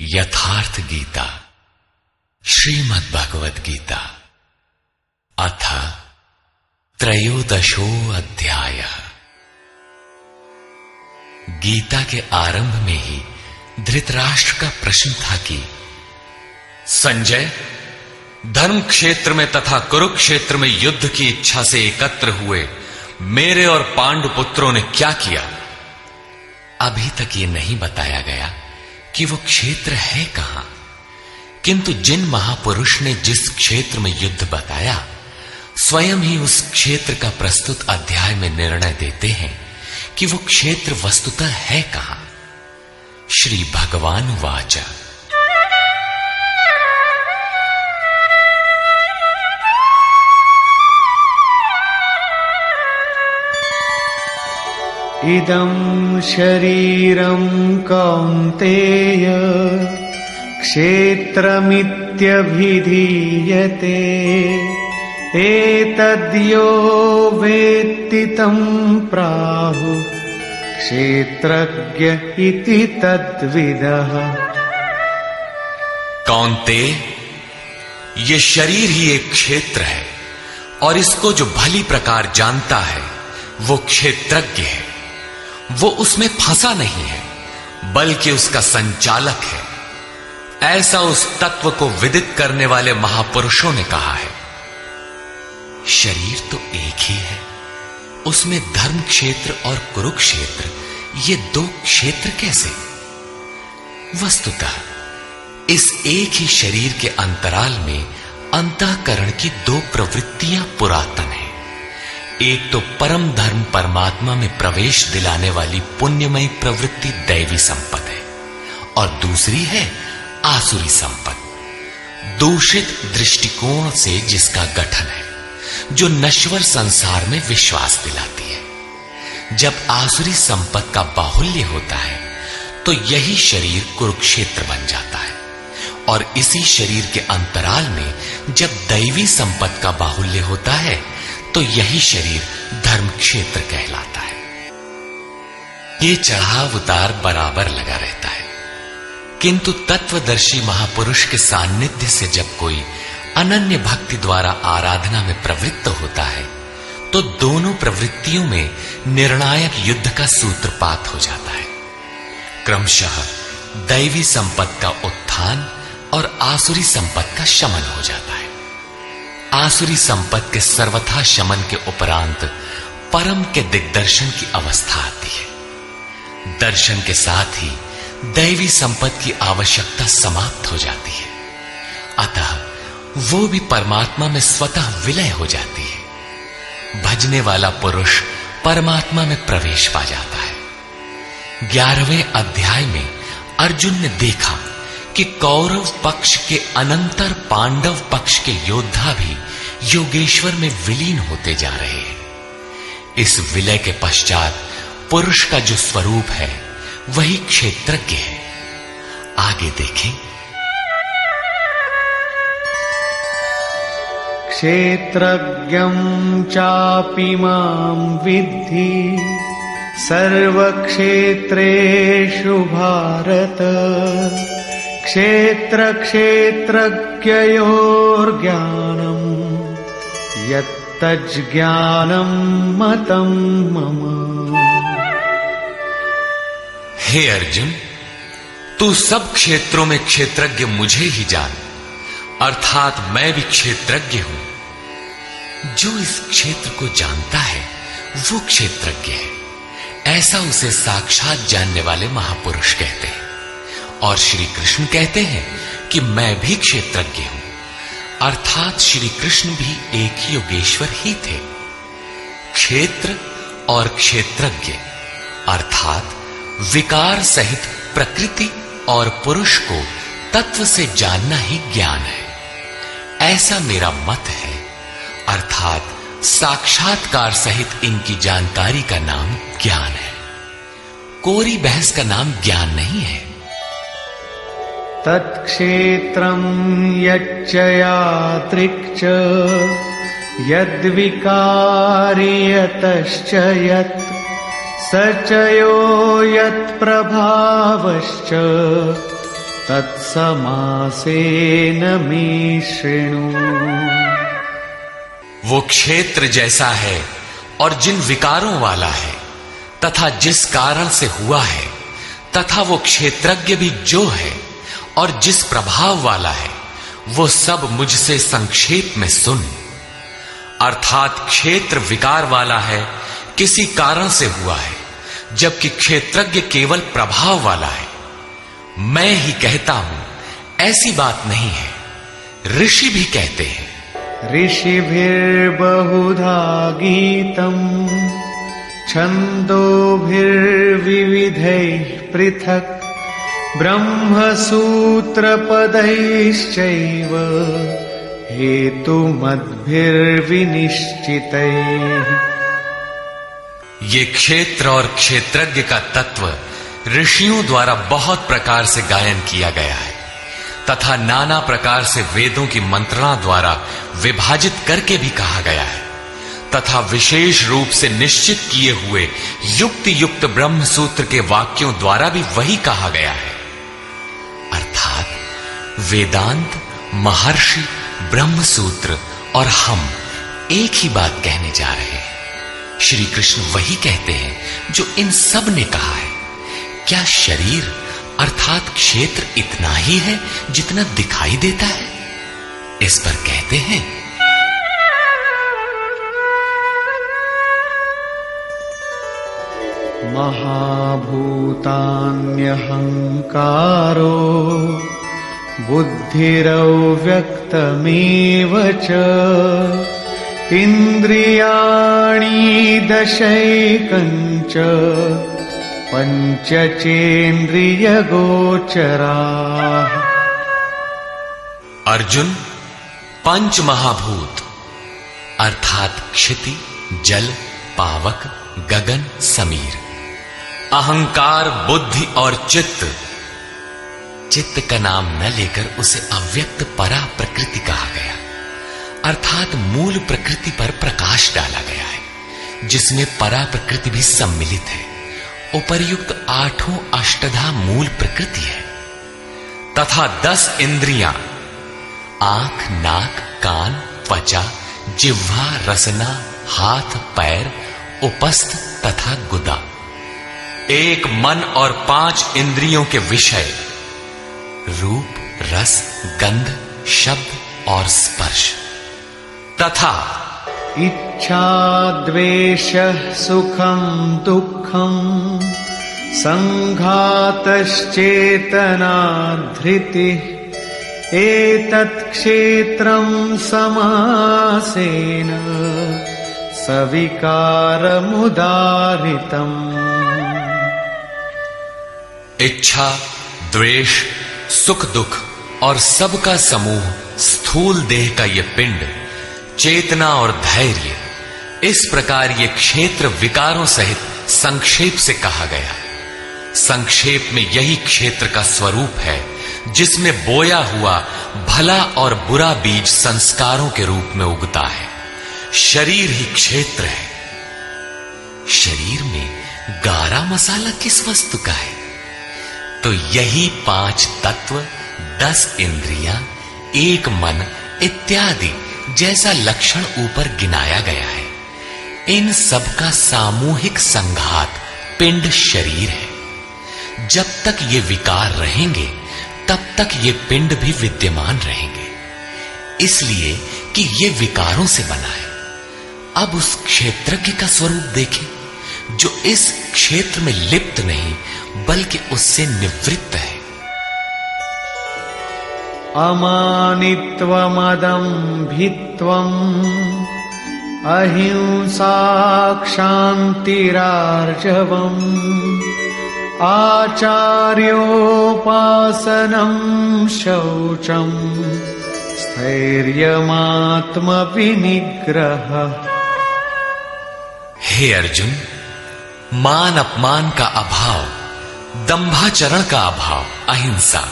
यथार्थ गीता श्रीमद् भगवद गीता अथ त्रयोदशो अध्यायः। गीता के आरंभ में ही धृतराष्ट्र का प्रश्न था कि संजय, धर्म क्षेत्र में तथा कुरुक्षेत्र में युद्ध की इच्छा से एकत्र हुए मेरे और पांडु पुत्रों ने क्या किया? अभी तक ये नहीं बताया गया कि वो क्षेत्र है कहां, किंतु जिन महापुरुष ने जिस क्षेत्र में युद्ध बताया, स्वयं ही उस क्षेत्र का प्रस्तुत अध्याय में निर्णय देते हैं कि वो क्षेत्र वस्तुतः है कहां। श्री भगवान वाच इदं शरीरं कौन्तेय क्षेत्रमित्यभिधीयते एतद्यो वेत्ति तं प्राहुः क्षेत्रज्ञ इति तद्विदः। कौन्तेय, ये शरीर ही एक क्षेत्र है और इसको जो भली प्रकार जानता है वो क्षेत्रज्ञ है। वो उसमें फंसा नहीं है बल्कि उसका संचालक है, ऐसा उस तत्व को विदित करने वाले महापुरुषों ने कहा है। शरीर तो एक ही है, उसमें धर्म क्षेत्र और कुरुक्षेत्र ये दो क्षेत्र कैसे? वस्तुतः इस एक ही शरीर के अंतराल में अंतःकरण की दो प्रवृत्तियां पुरातन हैं। एक तो परम धर्म परमात्मा में प्रवेश दिलाने वाली पुण्यमयी प्रवृत्ति दैवी संपत्ति है और दूसरी है आसुरी संपत्ति, दूषित दृष्टिकोण से जिसका गठन है, जो नश्वर संसार में विश्वास दिलाती है। जब आसुरी संपत्ति का बाहुल्य होता है तो यही शरीर कुरुक्षेत्र बन जाता है और इसी शरीर के अंतराल में जब दैवी संपत्ति का बाहुल्य होता है तो यही शरीर धर्म क्षेत्र कहलाता है। ये चढ़ाव उतार बराबर लगा रहता है, किंतु तत्वदर्शी महापुरुष के सान्निध्य से जब कोई अनन्य भक्ति द्वारा आराधना में प्रवृत्त होता है तो दोनों प्रवृत्तियों में निर्णायक युद्ध का सूत्रपात हो जाता है। क्रमशः दैवी संपत्ति का उत्थान और आसुरी संपत्ति का शमन हो जाता है। आसुरी संपत्ति के सर्वथा शमन के उपरांत परम के दिग्दर्शन की अवस्था आती है। दर्शन के साथ ही दैवी संपत्ति की आवश्यकता समाप्त हो जाती है, अतः वो भी परमात्मा में स्वतः विलय हो जाती है। भजने वाला पुरुष परमात्मा में प्रवेश पा जाता है। 11वें अध्याय में अर्जुन ने देखा कि कौरव पक्ष के अनंतर पांडव पक्ष के योद्धा भी योगेश्वर में विलीन होते जा रहे हैं। इस विलय के पश्चात पुरुष का जो स्वरूप है वही क्षेत्रज्ञ है। आगे देखें। क्षेत्रज्ञं चापि मां विद्धि सर्वक्षेत्रेषु भारत क्षेत्र क्षेत्रज्ञयोर्ज्ञानं यत्तज्ज्ञानं मतं मम। हे अर्जुन, तू सब क्षेत्रों में क्षेत्रज्ञ मुझे ही जान, अर्थात मैं भी क्षेत्रज्ञ हूं। जो इस क्षेत्र को जानता है वो क्षेत्रज्ञ है, ऐसा उसे साक्षात जानने वाले महापुरुष कहते हैं। और श्री कृष्ण कहते हैं कि मैं भी क्षेत्रज्ञ हूं, अर्थात श्री कृष्ण भी एक ही योगेश्वर ही थे। क्षेत्र और क्षेत्रज्ञ अर्थात विकार सहित प्रकृति और पुरुष को तत्व से जानना ही ज्ञान है, ऐसा मेरा मत है। अर्थात साक्षात्कार सहित इनकी जानकारी का नाम ज्ञान है, कोरी बहस का नाम ज्ञान नहीं है। तत्क्षेत्रं यच्च यादृक् यद्विकारी यतश्च यत् स च यो यत्प्रभावश्च तत्समासेन मे शृणु। वो क्षेत्र जैसा है और जिन विकारों वाला है तथा जिस कारण से हुआ है, तथा वो क्षेत्रज्ञ भी जो है और जिस प्रभाव वाला है, वो सब मुझसे संक्षेप में सुन। अर्थात क्षेत्र विकार वाला है, किसी कारण से हुआ है, जबकि क्षेत्रज्ञ केवल प्रभाव वाला है। मैं ही कहता हूं, ऐसी बात नहीं है, ऋषि भी कहते हैं। ऋषिभिर्बहुधा गीतम् छन्दोभिर्विविधैः पृथक् ब्रह्मसूत्रपदैश्चैव हेतुमद्भिर्विनिश्चितैः। ये क्षेत्र और क्षेत्रज्ञ का तत्व ऋषियों द्वारा बहुत प्रकार से गायन किया गया है तथा नाना प्रकार से वेदों की मंत्रणा द्वारा विभाजित करके भी कहा गया है तथा विशेष रूप से निश्चित किए हुए युक्ति युक्त ब्रह्म सूत्र के वाक्यों द्वारा भी वही कहा गया है। अर्थात वेदांत, महर्षि, ब्रह्म सूत्र और हम एक ही बात कहने जा रहे हैं। श्री कृष्ण वही कहते हैं जो इन सब ने कहा है। क्या शरीर अर्थात क्षेत्र इतना ही है जितना दिखाई देता है? इस पर कहते हैं, महाभूतान्यहंकारो बुद्धिरव्यक्तमेव च इन्द्रियाणि दशैकञ्च पंचचेन्द्रियगोचराः। अर्जुन, पंच महाभूत अर्थात क्षिति, जल, पावक, गगन, समीर, अहंकार, बुद्धि और चित्त। चित्त का नाम न लेकर उसे अव्यक्त परा प्रकृति कहा गया, अर्थात मूल प्रकृति पर प्रकाश डाला गया है, जिसमें परा प्रकृति भी सम्मिलित है। उपर्युक्त आठों अष्टधा मूल प्रकृति है तथा 10 इंद्रियां आंख, नाक, कान, त्वचा, जिह्वा, रसना, हाथ, पैर, उपस्थ तथा गुदा। एक मन और 5 इंद्रियों के विषय रूप, रस, गंध, शब्द और स्पर्श तथा इच्छा, द्वेषः, सुखं दुःखं, संघातश्चेतना, धृतिः, एतत् क्षेत्रं समासेन सविकारमुदाहृतम्। इच्छा, द्वेष, सुख दुख और सबका समूह स्थूल देह का ये पिंड, चेतना और धैर्य, इस प्रकार ये क्षेत्र विकारों सहित संक्षेप से कहा गया। संक्षेप में यही क्षेत्र का स्वरूप है जिसमें बोया हुआ भला और बुरा बीज संस्कारों के रूप में उगता है। शरीर ही क्षेत्र है। शरीर में गारा मसाला किस वस्तु का है? तो यही 5 तत्व, 10 इंद्रियां, 1 मन इत्यादि जैसा लक्षण ऊपर गिनाया गया है। इन सब का सामूहिक संघात पिंड शरीर है। जब तक ये विकार रहेंगे तब तक ये पिंड भी विद्यमान रहेंगे, इसलिए कि ये विकारों से बना है। अब उस क्षेत्रज्ञ का स्वरूप देखें जो इस क्षेत्र में लिप्त नहीं बल्कि उससे निवृत्त है। अमानित्वमदम्भित्वम् अहिंसा क्षान्तिरार्जवम् आचार्योपासनं शौचं स्थैर्यमात्मविनिग्रह। हे अर्जुन, मान अपमान का अभाव, दंभाचरण का अभाव, अहिंसा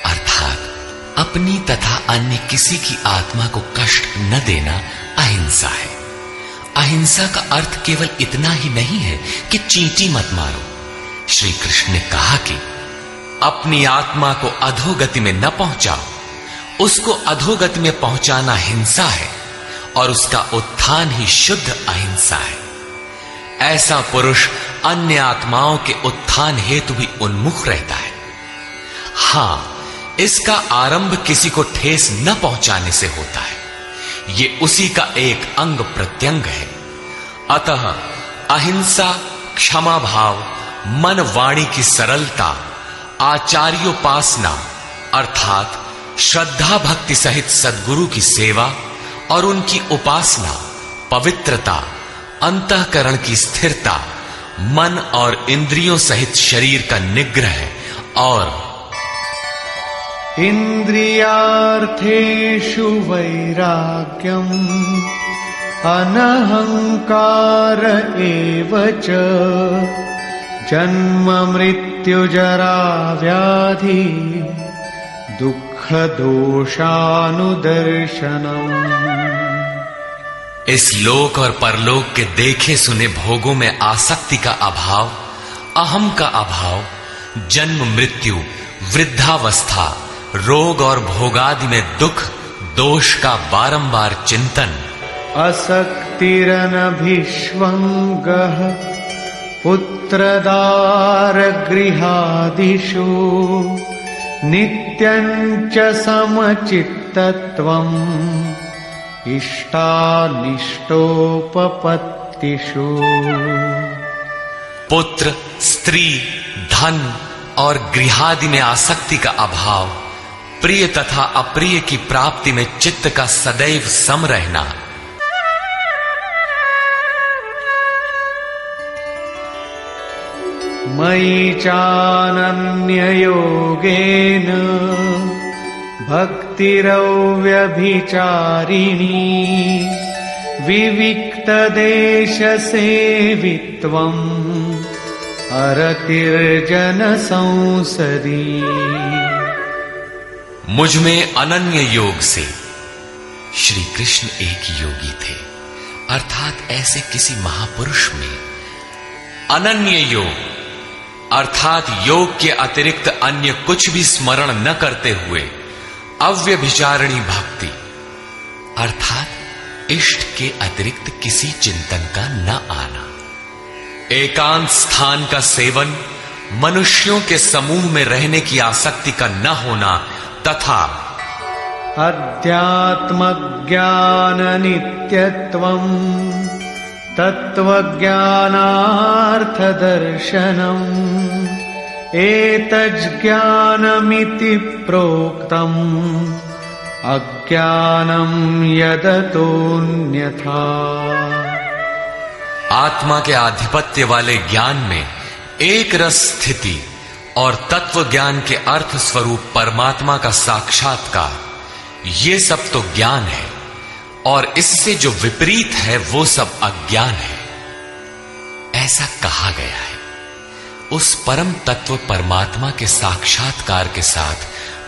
अर्थात अपनी तथा अन्य किसी की आत्मा को कष्ट न देना अहिंसा है। अहिंसा का अर्थ केवल इतना ही नहीं है कि चींटी मत मारो। श्री कृष्ण ने कहा कि अपनी आत्मा को अधोगति में न पहुंचाओ, उसको अधोगति में पहुंचाना हिंसा है और उसका उत्थान ही शुद्ध अहिंसा है। ऐसा पुरुष अन्य आत्माओं के उत्थान हेतु भी उन्मुख रहता है। हां, इसका आरंभ किसी को ठेस न पहुंचाने से होता है, ये उसी का एक अंग प्रत्यंग है। अतः अहिंसा, क्षमा भाव, मन वाणी की सरलता, आचार्योपासना अर्थात श्रद्धा भक्ति सहित सद्गुरु की सेवा और उनकी उपासना, पवित्रता, अंतःकरण की स्थिरता, मन और इंद्रियों सहित शरीर का निग्रह और इंद्रियार्थेषु वैराग्यम अनहंकार एव च जन्म मृत्यु जरा व्याधि दुख दोषानुदर्शनम। इस लोक और परलोक के देखे सुने भोगों में आसक्ति का अभाव, अहम का अभाव, जन्म मृत्यु, वृद्धावस्था, रोग और भोगादि में दुख दोष का बारंबार चिंतन, असक्तिरनभिष्वंगः पुत्रदार गृहादिषु नित्यं च समचित्तत्वम् इष्टानिष्टोपपत्तिषु। पुत्र, स्त्री, धन और गृहादि में आसक्ति का अभाव, प्रिय तथा अप्रिय की प्राप्ति में चित्त का सदैव सम रहना, मयि चानन्ययोगेन भक्तिरव्यभिचारिणी विविक्तदेशसेवित्वम् अरतिर्जन संसदी। मुझ में अनन्य योग से, श्री कृष्ण एक योगी थे, अर्थात ऐसे किसी महापुरुष में अनन्य योग अर्थात योग के अतिरिक्त अन्य कुछ भी स्मरण न करते हुए अव्यभिचारिणी भक्ति अर्थात इष्ट के अतिरिक्त किसी चिंतन का न आना, एकांत स्थान का सेवन, मनुष्यों के समूह में रहने की आसक्ति का न होना तथा अध्यात्म ज्ञान नित्यत्वम् तत्वज्ञानार्थ दर्शनम् एतज्ज्ञानमिति प्रोक्तम् अज्ञानम् यदतोऽन्यथा। आत्मा के आधिपत्य वाले ज्ञान में एक रस स्थिति और तत्व ज्ञान के अर्थ स्वरूप परमात्मा का साक्षात्कार, ये सब तो ज्ञान है और इससे जो विपरीत है वो सब अज्ञान है। ऐसा कहा गया है। उस परम तत्व परमात्मा के साक्षात्कार के साथ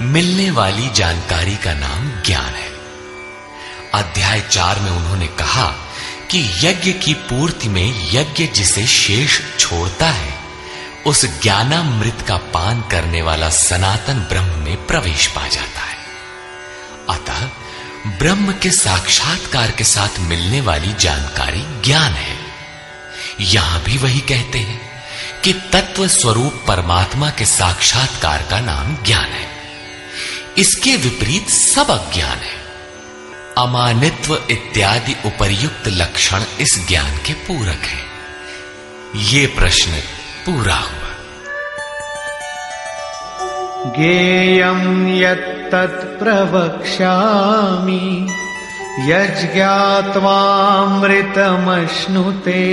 मिलने वाली जानकारी का नाम ज्ञान है। अध्याय 4 में उन्होंने कहा कि यज्ञ की पूर्ति में यज्ञ जिसे शेष छोड़ता है, उस ज्ञानामृत का पान करने वाला सनातन ब्रह्म में प्रवेश पा जाता है। अतः ब्रह्म के साक्षात्कार के साथ मिलने वाली जानकारी ज्ञान है। यहां भी वही कहते हैं कि तत्व स्वरूप परमात्मा के साक्षात्कार का नाम ज्ञान है। इसके विपरीत सब अज्ञान है। अमानित्व इत्यादि उपर्युक्त लक्षण इस ज्ञान के पूरक है। ये प्रश्न पूरा हुआ। ज्ञेयं यत्तत् प्रवक्ष्यामि यज्ञात्वामृतमश्नुते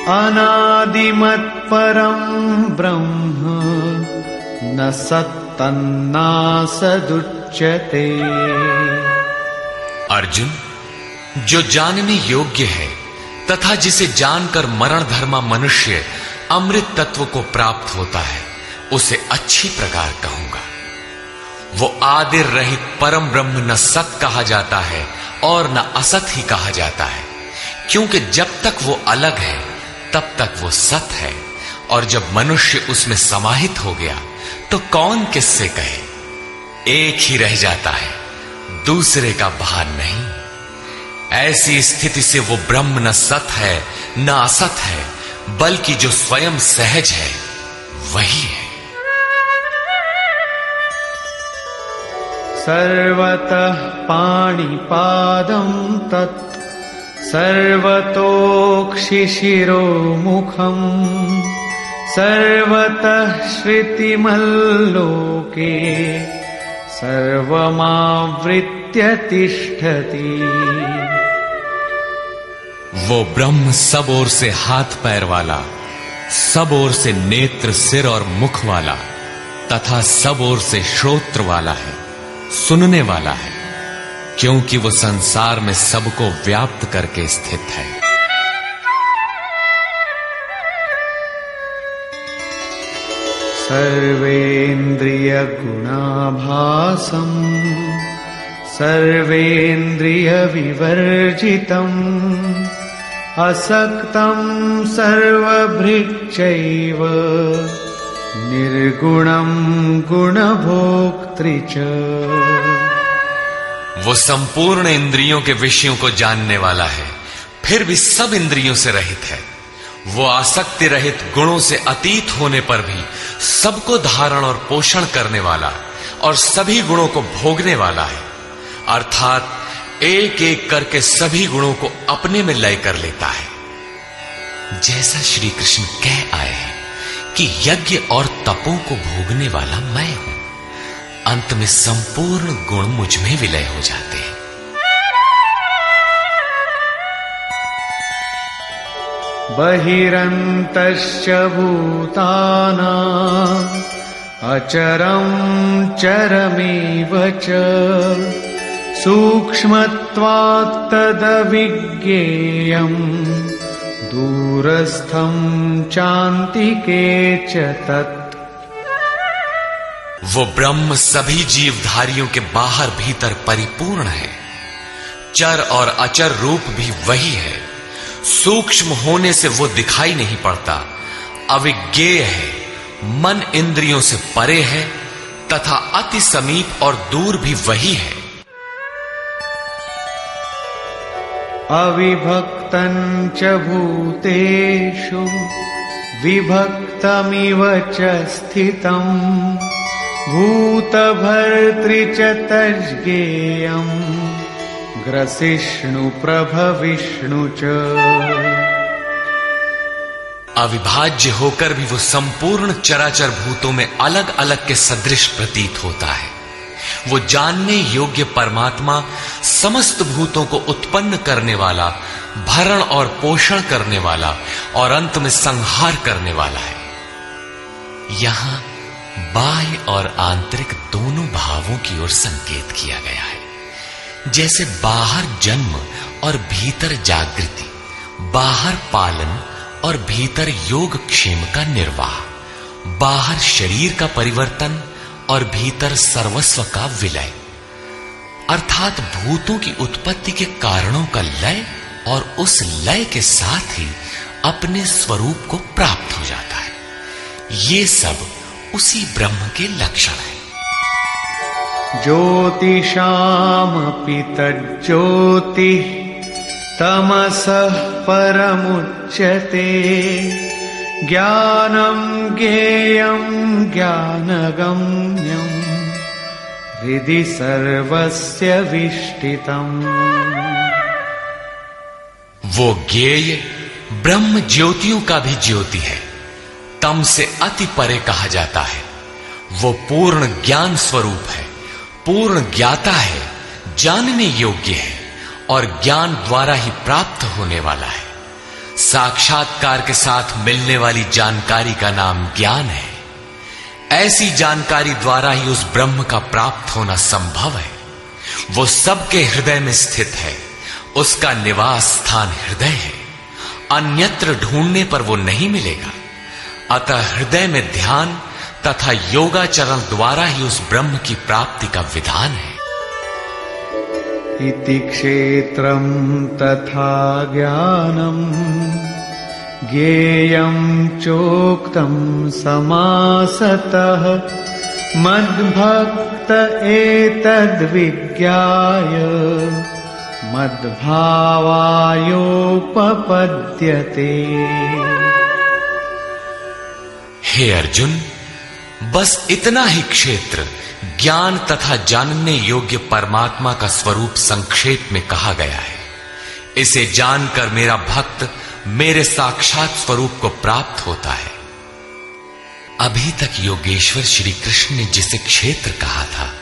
अनादिमत्परं ब्रह्म न सत्तन्नासदुच्यते। अर्जुन, जो जानने योग्य है तथा जिसे जानकर मरण धर्मा मनुष्य अमृत तत्व को प्राप्त होता है, उसे अच्छी प्रकार कहूंगा। वो आदि रहित परम ब्रह्म न सत कहा जाता है और न असत ही कहा जाता है, क्योंकि जब तक वो अलग है तब तक वो सत है और जब मनुष्य उसमें समाहित हो गया तो कौन किससे कहे। एक ही रह जाता है, दूसरे का भान नहीं। ऐसी स्थिति से वो ब्रह्म न सत है न असत है, बल्कि जो स्वयं सहज है वही है। सर्वतः पाणिपादं तत् सर्वतोक्षिशिरोमुखम् सर्वतः श्रुतिमल्लोके सर्वमावृत्य तिष्ठति। वो ब्रह्म सब ओर से हाथ पैर वाला, सब ओर से नेत्र सिर और मुख वाला तथा सब ओर से श्रोत्र वाला है, सुनने वाला है, क्योंकि वो संसार में सबको व्याप्त करके स्थित है। सर्वेन्द्रिय गुणाभासं सर्वेन्द्रिय विवर्जितम् असक्तं सर्वभृच्चैव निर्गुणं गुणभोक्तृ च। वो संपूर्ण इंद्रियों के विषयों को जानने वाला है, फिर भी सब इंद्रियों से रहित है। वो आसक्ति रहित, गुणों से अतीत होने पर भी सबको धारण और पोषण करने वाला और सभी गुणों को भोगने वाला है, अर्थात एक एक करके सभी गुणों को अपने में लय कर लेता है। जैसा श्री कृष्ण कह आए हैं कि यज्ञ और तपों को भोगने वाला मैं हूं, अंत में संपूर्ण गुण मुझ में विलय हो जाते हैं। बहिरन्तश्च भूतानाम् अचरं चरमेव च सूक्ष्मत्वात् तदविज्ञेयम् दूरस्थं चान्तिके च तत्। वो ब्रह्म सभी जीवधारियों के बाहर भीतर परिपूर्ण है। चर और अचर रूप भी वही है। सूक्ष्म होने से वो दिखाई नहीं पड़ता, अविज्ञेय है, मन इंद्रियों से परे है तथा अति समीप और दूर भी वही है। अविभक्तं च भूतेषु विभक्तमिव च स्थितं भूतभर्तृ च तज्ज्ञेयम् ग्रसिष्णु प्रभविष्णु च। अविभाज्य होकर भी वो संपूर्ण चराचर भूतों में अलग अलग के सदृश प्रतीत होता है। वो जानने योग्य परमात्मा समस्त भूतों को उत्पन्न करने वाला, भरण और पोषण करने वाला और अंत में संहार करने वाला है। यहां बाह्य और आंतरिक दोनों भावों की ओर संकेत किया गया है। जैसे बाहर जन्म और भीतर जागृति, बाहर पालन और भीतर योग क्षेम का निर्वाह, बाहर शरीर का परिवर्तन और भीतर सर्वस्व का विलय, अर्थात भूतों की उत्पत्ति के कारणों का लय और उस लय के साथ ही अपने स्वरूप को प्राप्त हो जाता है। ये सब उसी ब्रह्म के लक्षण है। ज्योतिषामपि तज्ज्योतिः तमसः परमुच्यते ज्ञानं ज्ञेयं ज्ञानगम्यं हृदि सर्वस्य विष्ठितम्। वो ज्ञेय ब्रह्म ज्योतियों का भी ज्योति है, तम से अति परे कहा जाता है। वो पूर्ण ज्ञान स्वरूप है, पूर्ण ज्ञाता है, जानने योग्य है और ज्ञान द्वारा ही प्राप्त होने वाला है। साक्षात्कार के साथ मिलने वाली जानकारी का नाम ज्ञान है। ऐसी जानकारी द्वारा ही उस ब्रह्म का प्राप्त होना संभव है। वो सबके हृदय में स्थित है, उसका निवास स्थान हृदय है, अन्यत्र ढूंढने पर वो नहीं मिलेगा। अतः हृदय में ध्यान तथा योगाचरण द्वारा ही उस ब्रह्म की प्राप्ति का विधान है। इति क्षेत्रं तथा ज्ञानं ज्ञेयं चोक्तं समासतः मद्भक्त एतद्विज्ञाय मद्भावायोपपद्यते। हे अर्जुन, बस इतना ही क्षेत्र ज्ञान तथा जानने योग्य परमात्मा का स्वरूप संक्षेप में कहा गया है। इसे जानकर मेरा भक्त मेरे साक्षात स्वरूप को प्राप्त होता है। अभी तक योगेश्वर श्री कृष्ण ने जिसे क्षेत्र कहा था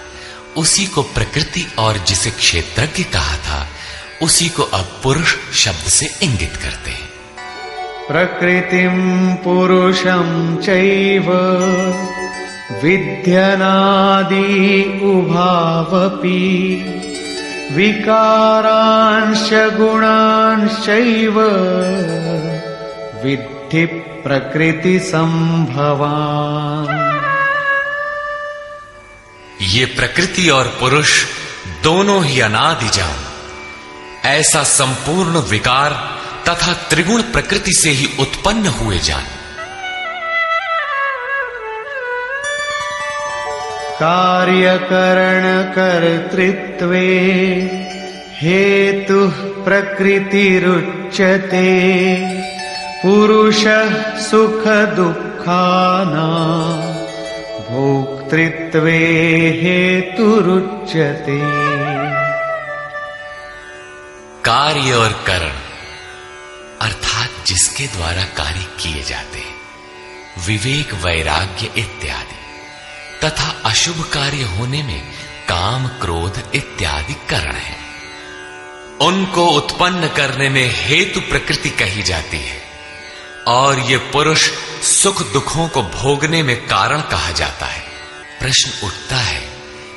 उसी को प्रकृति, और जिसे क्षेत्रज्ञ कहा था उसी को अब पुरुष शब्द से इंगित करते हैं। प्रकृतिं पुरुषं चैव विद्यनादि उभावपि विकारांश गुणांश्चैव विद्धि प्रकृति संभवान्। ये प्रकृति और पुरुष दोनों ही अनादि जान, ऐसा संपूर्ण विकार तथा त्रिगुण प्रकृति से ही उत्पन्न हुए जान। कार्यकरण कर्तृत्वे हेतुः प्रकृतिरुच्यते पुरुषः सुख दुःखानां भोक्तृत्वे हेतुरुच्यते। कार्य और करण अर्थात जिसके द्वारा कार्य किए जाते हैं, विवेक, वैराग्य इत्यादि, तथा अशुभ कार्य होने में काम, क्रोध इत्यादि कारण है। उनको उत्पन्न करने में हेतु प्रकृति कही जाती है, और ये पुरुष सुख दुखों को भोगने में कारण कहा जाता है। प्रश्न उठता है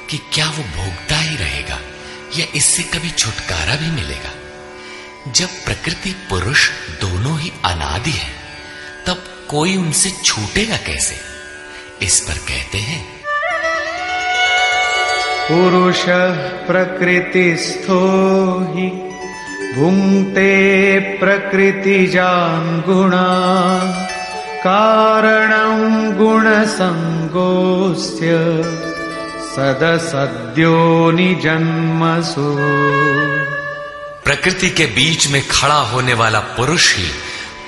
कि क्या वो भोगता ही रहेगा या इससे कभी छुटकारा भी मिलेगा? जब प्रकृति पुरुष दोनों ही अनादि हैं, तब कोई उनसे छूटेगा कैसे? इस पर कहते हैं, पुरुषः प्रकृतिस्थो हि भुङ्क्ते प्रकृतिजान् गुणान् कारणं गुणसङ्गोऽस्य सदसद्यो निजन्मसु। प्रकृति के बीच में खड़ा होने वाला पुरुष ही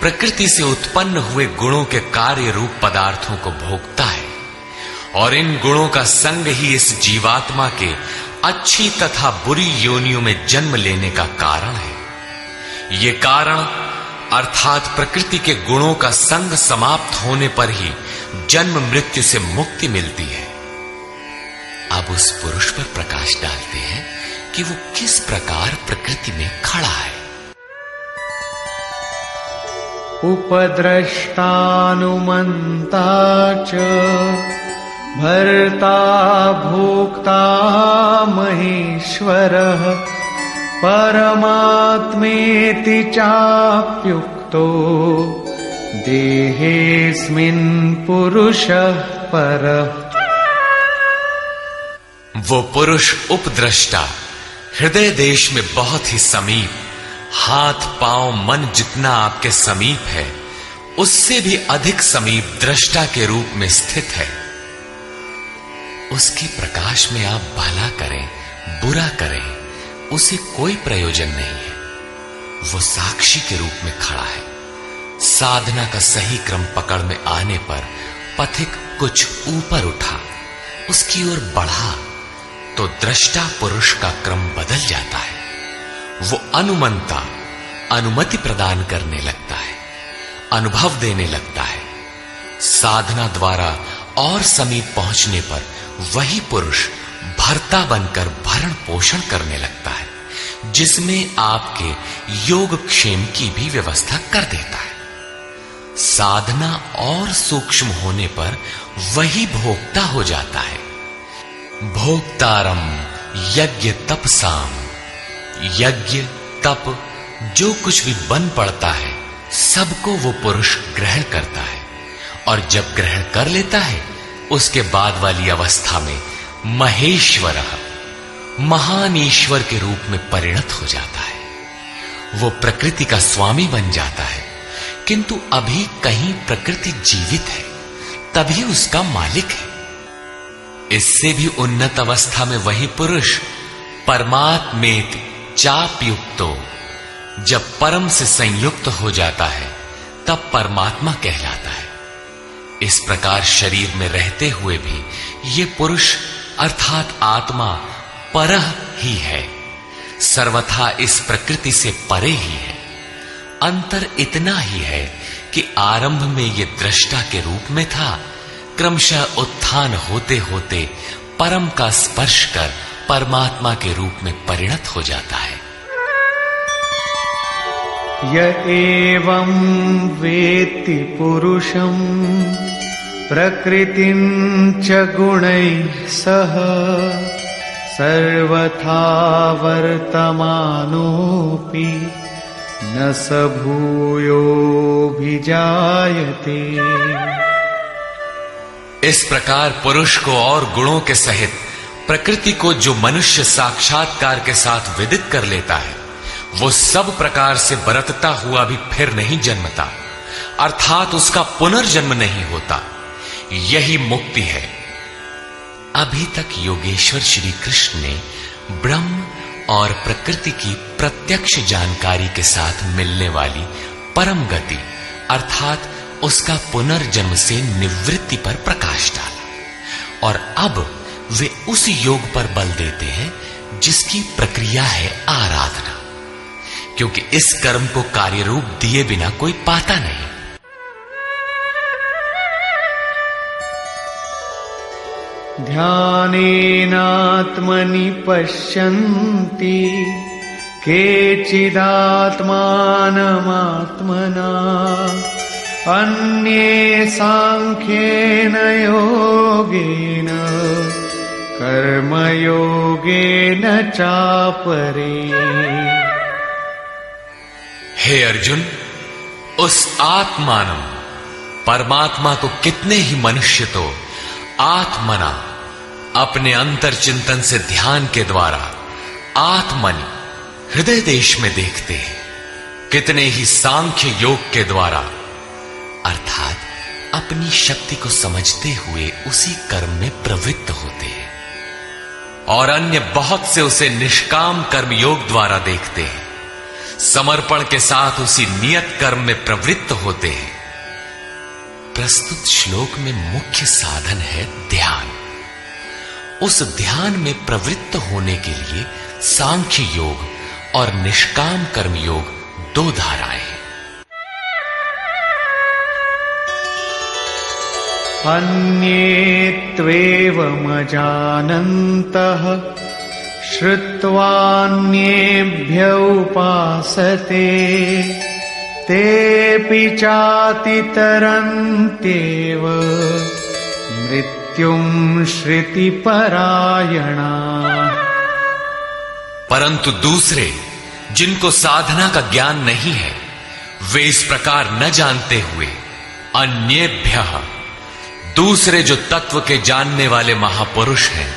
प्रकृति से उत्पन्न हुए गुणों के कार्य रूप पदार्थों को भोगता है, और इन गुणों का संग ही इस जीवात्मा के अच्छी तथा बुरी योनियों में जन्म लेने का कारण है। ये कारण अर्थात प्रकृति के गुणों का संग समाप्त होने पर ही जन्म मृत्यु से मुक्ति मिलती है। अब उस पुरुष पर प्रकाश डालते हैं कि वो किस प्रकार प्रकृति में खड़ा है। उपद्रष्टानुमन्ता च भर्ता भोक्ता महेश्वरः परमात्मेति चाप्युक्तो देहेऽस्मिन् पुरुषः परः। वो पुरुष उपद्रष्टा, हृदय देश में बहुत ही समीप, हाथ पांव मन जितना आपके समीप है उससे भी अधिक समीप दृष्टा के रूप में स्थित है। उसके प्रकाश में आप भला करें बुरा करें, उसे कोई प्रयोजन नहीं है। वो साक्षी के रूप में खड़ा है। साधना का सही क्रम पकड़ में आने पर पथिक कुछ ऊपर उठा, उसकी ओर बढ़ा, तो दृष्टा पुरुष का क्रम बदल जाता है। वो अनुमंता अनुमति प्रदान करने लगता है, अनुभव देने लगता है। साधना द्वारा और समीप पहुंचने पर वही पुरुष भर्ता बनकर भरण पोषण करने लगता है, जिसमें आपके योग क्षेम की भी व्यवस्था कर देता है। साधना और सूक्ष्म होने पर वही भोक्ता हो जाता है। भोक्तारम यज्ञ तपसाम, यज्ञ तप जो कुछ भी बन पड़ता है सबको वो पुरुष ग्रहण करता है, और जब ग्रहण कर लेता है उसके बाद वाली अवस्था में महेश्वर, महान ईश्वर के रूप में परिणत हो जाता है। वो प्रकृति का स्वामी बन जाता है, किंतु अभी कहीं प्रकृति जीवित है, तभी उसका मालिक है। इससे भी उन्नत अवस्था में वही पुरुष परमात्मेति चाप्युक्तो, जब परम से संयुक्त हो जाता है तब परमात्मा कहलाता है। इस प्रकार शरीर में रहते हुए भी ये पुरुष अर्थात आत्मा परह ही है, सर्वथा इस प्रकृति से परे ही है। अंतर इतना ही है कि आरंभ में ये दृष्टा के रूप में था, क्रमशः उत्थान होते होते परम का स्पर्श कर परमात्मा के रूप में परिणत हो जाता है। य एवं वेत्ति पुरुषं प्रकृतिं च गुणैः सह सर्वथा वर्तमानोऽपि न स भूयोऽभिजायते। इस प्रकार पुरुष को और गुणों के सहित प्रकृति को जो मनुष्य साक्षात्कार के साथ विदित कर लेता है, वो सब प्रकार से बरतता हुआ भी फिर नहीं जन्मता, अर्थात उसका पुनर्जन्म नहीं होता। यही मुक्ति है। अभी तक योगेश्वर श्री कृष्ण ने ब्रह्म और प्रकृति की प्रत्यक्ष जानकारी के साथ मिलने वाली परम गति अर्थात उसका पुनर्जन्म से निवृत्ति पर प्रकाश डाला, और अब वे उस योग पर बल देते हैं जिसकी प्रक्रिया है आराधना, क्योंकि इस कर्म को कार्य रूप दिए बिना कोई पाता नहीं। ध्यानेनात्मनि पश्यन्ति केचिदात्मानमात्मना अन्ये सांख्येन योगेन कर्मयोगेन चापरे। हे अर्जुन, उस आत्मानम परमात्मा को कितने ही मनुष्य तो आत्मना अपने अंतर चिंतन से ध्यान के द्वारा आत्मनि हृदय देश में देखते हैं, कितने ही सांख्य योग के द्वारा अर्थात अपनी शक्ति को समझते हुए उसी कर्म में प्रवृत्त होते हैं, और अन्य बहुत से उसे निष्काम कर्म योग द्वारा देखते हैं, समर्पण के साथ उसी नियत कर्म में प्रवृत्त होते हैं। प्रस्तुत श्लोक में मुख्य साधन है ध्यान। उस ध्यान में प्रवृत्त होने के लिए सांख्य योग और निष्काम कर्म योग दो धाराएं हैं। अन्ये त्वेवमजानन्तः श्रुत्वान्येभ्य उपासते तेऽपि चातितरन्त्येव मृत्युं श्रुतिपरायणा। परंतु दूसरे जिनको साधना का ज्ञान नहीं है, वे इस प्रकार न जानते हुए अन्येभ्यः दूसरे जो तत्व के जानने वाले महापुरुष हैं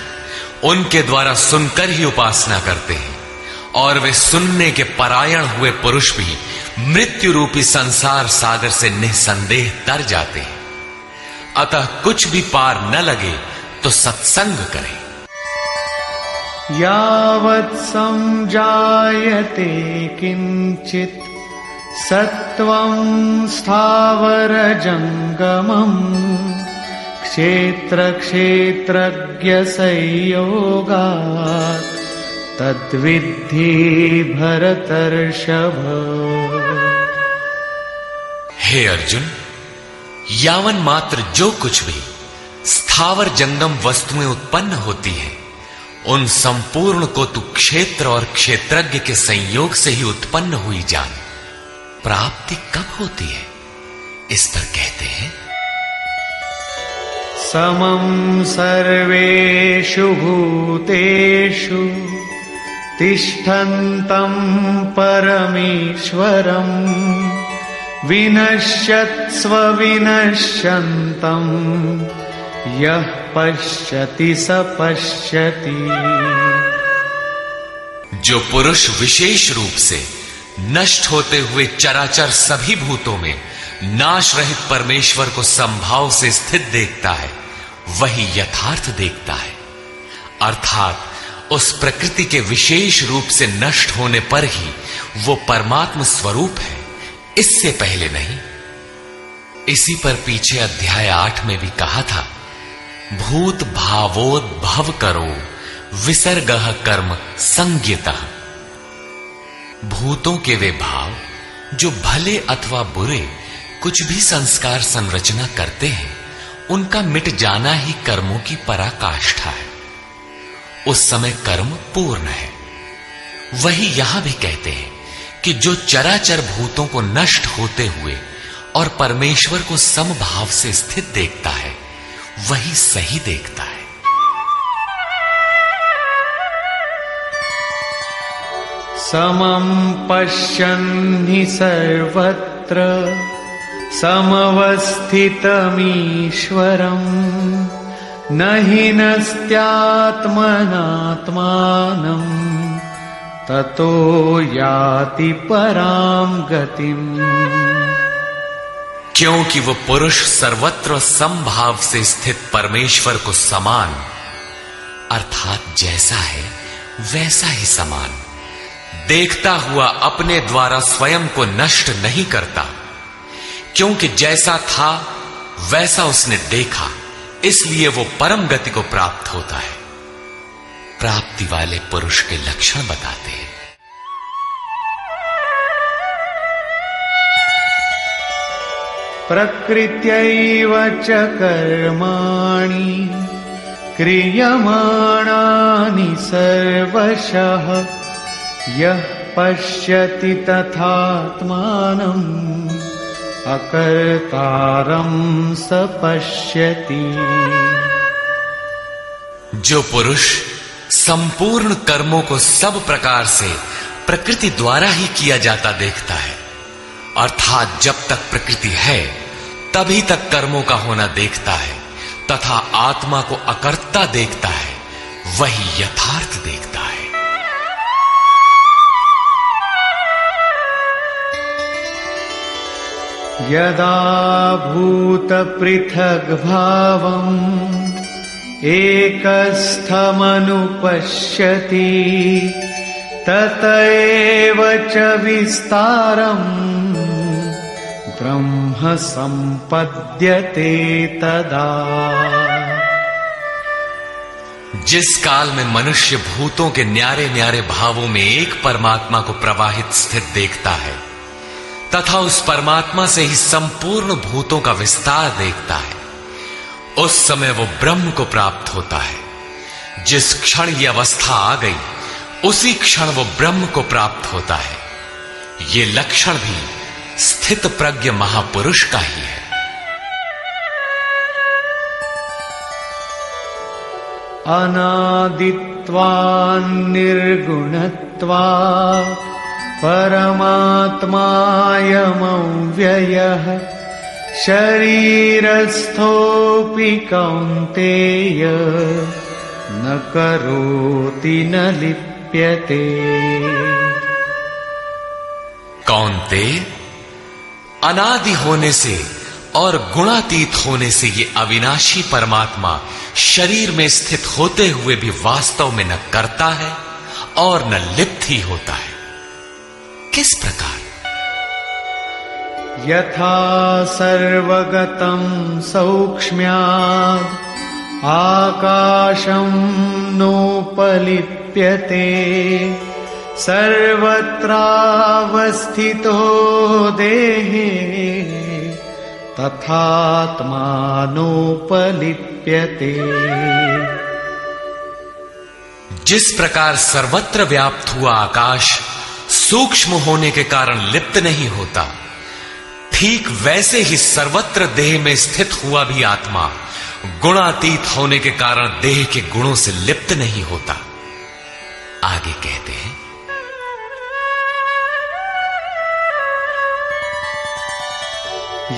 उनके द्वारा सुनकर ही उपासना करते हैं, और वे सुनने के परायण हुए पुरुष भी मृत्यु रूपी संसार सागर से निसंदेह तर जाते हैं। अतः कुछ भी पार न लगे तो सत्संग करें। यावत् संजायते किंचित सत्वं स्थावर जंगमम् क्षेत्र क्षेत्रज्ञ संयोगात् तद्विद्धि भरतर्षभ। हे अर्जुन, यावन मात्र जो कुछ भी स्थावर जंगम वस्तुएं उत्पन्न होती है, उन संपूर्ण को तू क्षेत्र और क्षेत्रज्ञ के संयोग से ही उत्पन्न हुई जान। प्राप्ति कब होती है, इस पर कहते हैं समं सर्वेषु भूतेषु तिष्ठन्तं परमेश्वरं विनश्यत्स्व विनश्यन्तं यः पश्यति स पश्यति। जो पुरुष विशेष रूप से नष्ट होते हुए चराचर सभी भूतों में नाश रहित परमेश्वर को समभाव से स्थित देखता है, वही यथार्थ देखता है। अर्थात उस प्रकृति के विशेष रूप से नष्ट होने पर ही वो परमात्म स्वरूप है, इससे पहले नहीं। इसी पर पीछे अध्याय 8 में भी कहा था, भूत भावोद्भव करो विसर्गः कर्म संज्ञितः। भूतों के वे भाव जो भले अथवा बुरे कुछ भी संस्कार संरचना करते हैं, उनका मिट जाना ही कर्मों की पराकाष्ठा है। उस समय कर्म पूर्ण है। वही यहां भी कहते हैं कि जो चराचर भूतों को नष्ट होते हुए और परमेश्वर को समभाव से स्थित देखता है, वही सही देखता है। समं पश्यन् हि सर्वत्र समवस्थितमीश्वरम् न हि नस्त्यात्मनात्मानं ततो याति परां गतिम्। क्योंकि वो पुरुष सर्वत्र समभाव से स्थित परमेश्वर को समान अर्थात जैसा है वैसा ही समान देखता हुआ अपने द्वारा स्वयं को नष्ट नहीं करता, क्योंकि जैसा था वैसा उसने देखा, इसलिए वो परम गति को प्राप्त होता है। प्राप्ति वाले पुरुष के लक्षण बताते हैं। प्रकृत्यैव च कर्माणि क्रियमाणानि सर्वशः यः पश्यति तथात्मानम् अकर्तारं स पश्यति। जो पुरुष संपूर्ण कर्मों को सब प्रकार से प्रकृति द्वारा ही किया जाता देखता है, अर्थात जब तक प्रकृति है तभी तक कर्मों का होना देखता है, तथा आत्मा को अकर्ता देखता है, वही यथार्थ देखता है। यदा भूत पृथग् भावम् एकस्थमनुपश्यति तत एव च विस्तारम् ब्रह्म संपद्यते तदा। जिस काल में मनुष्य भूतों के न्यारे न्यारे भावों में एक परमात्मा को प्रवाहित स्थित देखता है तथा उस परमात्मा से ही संपूर्ण भूतों का विस्तार देखता है, उस समय वो ब्रह्म को प्राप्त होता है। जिस क्षण ये अवस्था आ गई उसी क्षण वो ब्रह्म को प्राप्त होता है। ये लक्षण भी स्थित प्रज्ञ महापुरुष का ही है। अनादित्वान् निर्गुणत्वात् परमात्मायमव्ययः शरीरस्थोऽपि कौन्तेय न करोति न लिप्यते। कौन्तेय, अनादि होने से और गुणातीत होने से ये अविनाशी परमात्मा शरीर में स्थित होते हुए भी वास्तव में न करता है और न लिप्त ही होता है। किस प्रकार? यथा सर्वगतं सौक्ष्म्याद् आकाशं नोपलिप्यते सर्वत्रावस्थितो देहे तथात्मानोपलिप्यते। जिस प्रकार सर्वत्र व्याप्त हुआ आकाश सूक्ष्म होने के कारण लिप्त नहीं होता, ठीक वैसे ही सर्वत्र देह में स्थित हुआ भी आत्मा गुणातीत होने के कारण देह के गुणों से लिप्त नहीं होता। आगे कहते हैं,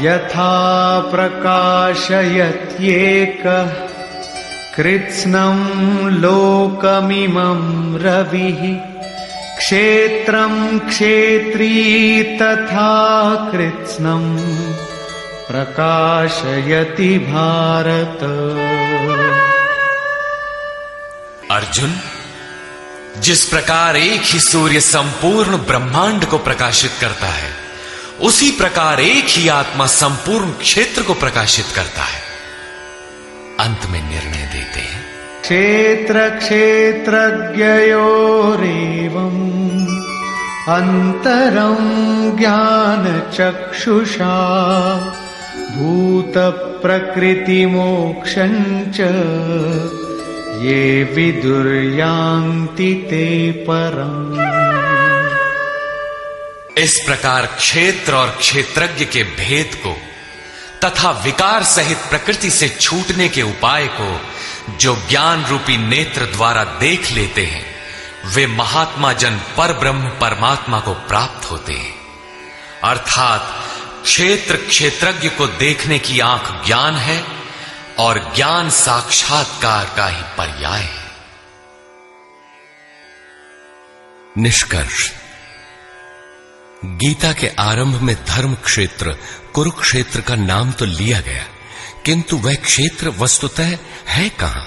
यथा प्रकाशयत्येकः कृत्स्नं लोकमिमं रविः क्षेत्रं क्षेत्री तथा कृत्स्नं प्रकाशयति भारत। अर्जुन, जिस प्रकार एक ही सूर्य संपूर्ण ब्रह्मांड को प्रकाशित करता है, उसी प्रकार एक ही आत्मा संपूर्ण क्षेत्र को प्रकाशित करता है। अंत में निर्णय देते हैं, क्षेत्र क्षेत्रज्ञयोरेवम् अंतरं ज्ञान चक्षुषा भूत प्रकृति मोक्षं च ये विदुर्यान्ति ते परम्। इस प्रकार क्षेत्र और क्षेत्रज्ञ के भेद को तथा विकार सहित प्रकृति से छूटने के उपाय को जो ज्ञान रूपी नेत्र द्वारा देख लेते हैं, वे महात्मा जन पर ब्रह्म परमात्मा को प्राप्त होते हैं। अर्थात क्षेत्र क्षेत्रज्ञ को देखने की आंख ज्ञान है और ज्ञान साक्षात्कार का ही पर्याय है। निष्कर्ष, गीता के आरंभ में धर्म क्षेत्र कुरुक्षेत्र का नाम तो लिया गया, किंतु वह क्षेत्र वस्तुतः है कहां?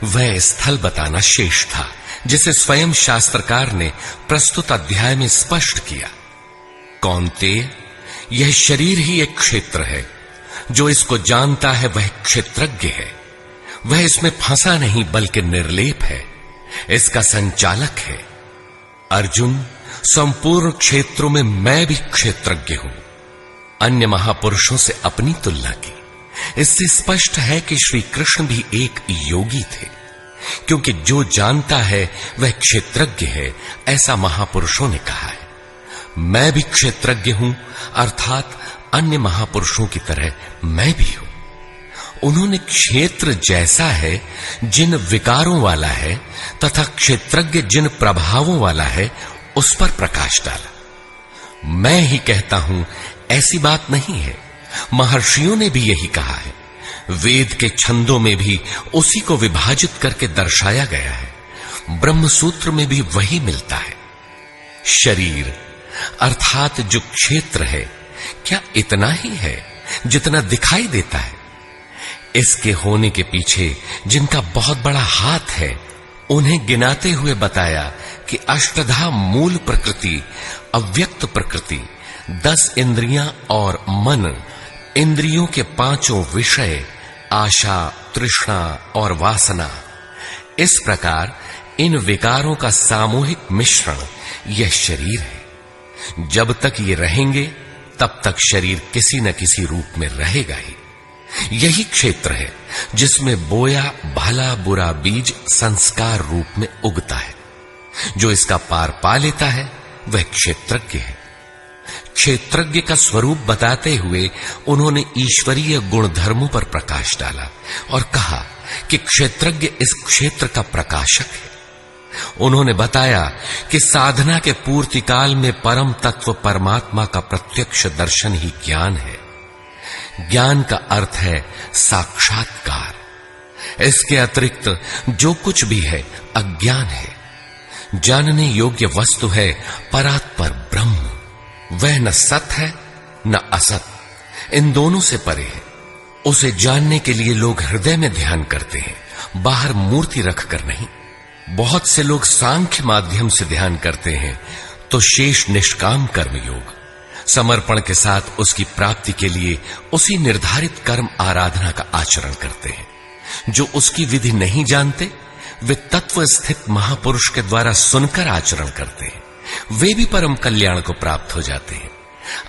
वह स्थल बताना शेष था, जिसे स्वयं शास्त्रकार ने प्रस्तुत अध्याय में स्पष्ट किया। कौन्तेय, यह शरीर ही एक क्षेत्र है। जो इसको जानता है वह क्षेत्रज्ञ है। वह इसमें फंसा नहीं बल्कि निर्लेप है, इसका संचालक है। अर्जुन, संपूर्ण क्षेत्रों में मैं भी क्षेत्रज्ञ हूं। अन्य महापुरुषों से अपनी तुलना की। इससे स्पष्ट है कि श्री कृष्ण भी एक योगी थे, क्योंकि जो जानता है वह क्षेत्रज्ञ है, ऐसा महापुरुषों ने कहा है। मैं भी क्षेत्रज्ञ हूं, अर्थात अन्य महापुरुषों की तरह मैं भी हूं। उन्होंने क्षेत्र जैसा है जिन विकारों वाला है तथा क्षेत्रज्ञ जिन प्रभावों वाला है उस पर प्रकाश डाला। मैं ही कहता हूं ऐसी बात नहीं है, महर्षियों ने भी यही कहा है। वेद के छंदों में भी उसी को विभाजित करके दर्शाया गया है। ब्रह्म सूत्र में भी वही मिलता है। शरीर अर्थात जो क्षेत्र है, क्या इतना ही है जितना दिखाई देता है? इसके होने के पीछे जिनका बहुत बड़ा हाथ है, उन्हें गिनाते हुए बताया कि अष्टधा मूल प्रकृति, अव्यक्त प्रकृति, 10 इंद्रियां और मन, इंद्रियों के 5 विषय, आशा, तृष्णा और वासना, इस प्रकार इन विकारों का सामूहिक मिश्रण यह शरीर है। जब तक ये रहेंगे तब तक शरीर किसी न किसी रूप में रहेगा ही। यही क्षेत्र है जिसमें बोया भला बुरा बीज संस्कार रूप में उगता है। जो इसका पार पा लेता है वह क्षेत्रज्ञ है। क्षेत्रज्ञ का स्वरूप बताते हुए उन्होंने ईश्वरीय गुणधर्मों पर प्रकाश डाला और कहा कि क्षेत्रज्ञ इस क्षेत्र का प्रकाशक है। उन्होंने बताया कि साधना के पूर्ति काल में परम तत्व परमात्मा का प्रत्यक्ष दर्शन ही ज्ञान है। ज्ञान का अर्थ है साक्षात्कार। इसके अतिरिक्त जो कुछ भी है अज्ञान है। जानने योग्य वस्तु है परात्पर ब्रह्म। वह न सत है न असत, इन दोनों से परे है। उसे जानने के लिए लोग हृदय में ध्यान करते हैं, बाहर मूर्ति रखकर नहीं। बहुत से लोग सांख्य माध्यम से ध्यान करते हैं, तो शेष निष्काम कर्म योग, समर्पण के साथ उसकी प्राप्ति के लिए उसी निर्धारित कर्म आराधना का आचरण करते हैं। जो उसकी विधि नहीं जानते, वे तत्व स्थित महापुरुष के द्वारा सुनकर आचरण करते हैं। वे भी परम कल्याण को प्राप्त हो जाते हैं।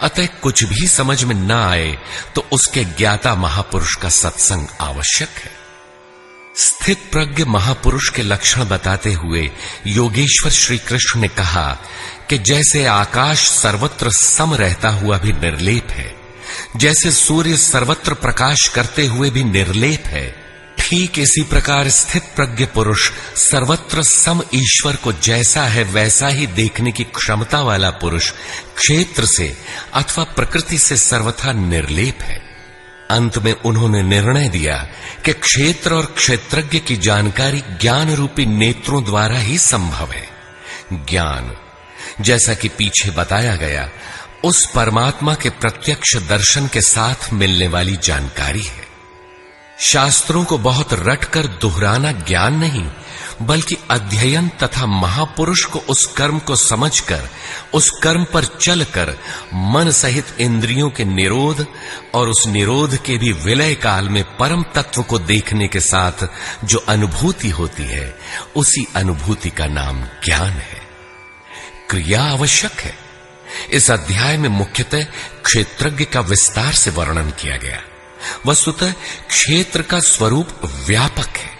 अतः कुछ भी समझ में न आए तो उसके ज्ञाता महापुरुष का सत्संग आवश्यक है। स्थित प्रज्ञ महापुरुष के लक्षण बताते हुए योगेश्वर श्री कृष्ण ने कहा कि जैसे आकाश सर्वत्र सम रहता हुआ भी निर्लेप है, जैसे सूर्य सर्वत्र प्रकाश करते हुए भी निर्लेप है, ठीक इसी प्रकार स्थित प्रज्ञ पुरुष सर्वत्र सम ईश्वर को जैसा है वैसा ही देखने की क्षमता वाला पुरुष क्षेत्र से अथवा प्रकृति से सर्वथा निर्लेप है। अंत में उन्होंने निर्णय दिया कि क्षेत्र और क्षेत्रज्ञ की जानकारी ज्ञान रूपी नेत्रों द्वारा ही संभव है। ज्ञान, जैसा कि पीछे बताया गया, उस परमात्मा के प्रत्यक्ष दर्शन के साथ मिलने वाली जानकारी है। शास्त्रों को बहुत रटकर दोहराना ज्ञान नहीं, बल्कि अध्ययन तथा महापुरुष को उस कर्म को समझकर उस कर्म पर चलकर मन सहित इंद्रियों के निरोध और उस निरोध के भी विलय काल में परम तत्व को देखने के साथ जो अनुभूति होती है, उसी अनुभूति का नाम ज्ञान है। क्रिया आवश्यक है। इस अध्याय में मुख्यतः क्षेत्रज्ञ का विस्तार से वर्णन किया गया। वस्तुतः क्षेत्र का स्वरूप व्यापक है।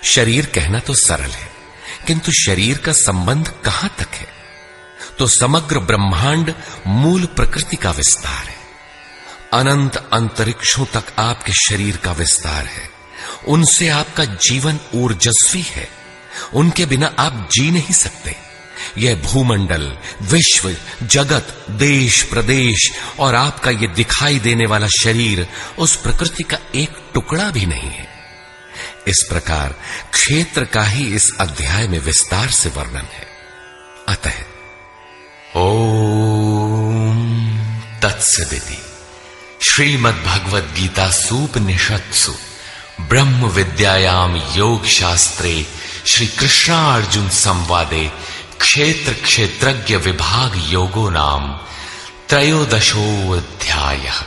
शरीर कहना तो सरल है, किंतु शरीर का संबंध कहां तक है? तो समग्र ब्रह्मांड मूल प्रकृति का विस्तार है। अनंत अंतरिक्षों तक आपके शरीर का विस्तार है। उनसे आपका जीवन ऊर्जस्वी है। उनके बिना आप जी नहीं सकते। यह भूमंडल, विश्व, जगत, देश, प्रदेश और आपका यह दिखाई देने वाला शरीर उस प्रकृति का एक टुकड़ा भी नहीं है। इस प्रकार क्षेत्र का ही इस अध्याय में विस्तार से वर्णन है। अतः ओम तत्सदिति श्रीमद्भगवद गीता सूपनिषत्सु ब्रह्म विद्यायाम योग शास्त्रे श्री कृष्णार्जुन संवादे क्षेत्र क्षेत्रज्ञ विभाग योगो नाम त्रयोदशोऽध्यायः।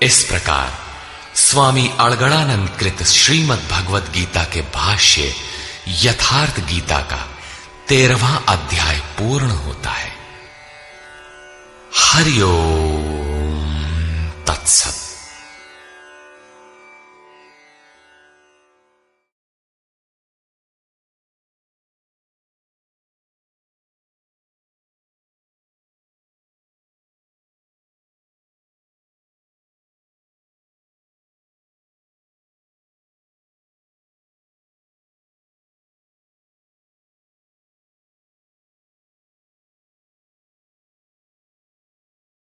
इस प्रकार स्वामी अड़गड़ानंद कृत श्रीमद् भगवद गीता के भाष्य यथार्थ गीता का 13वां अध्याय पूर्ण होता है। हरि ओम तत्सत।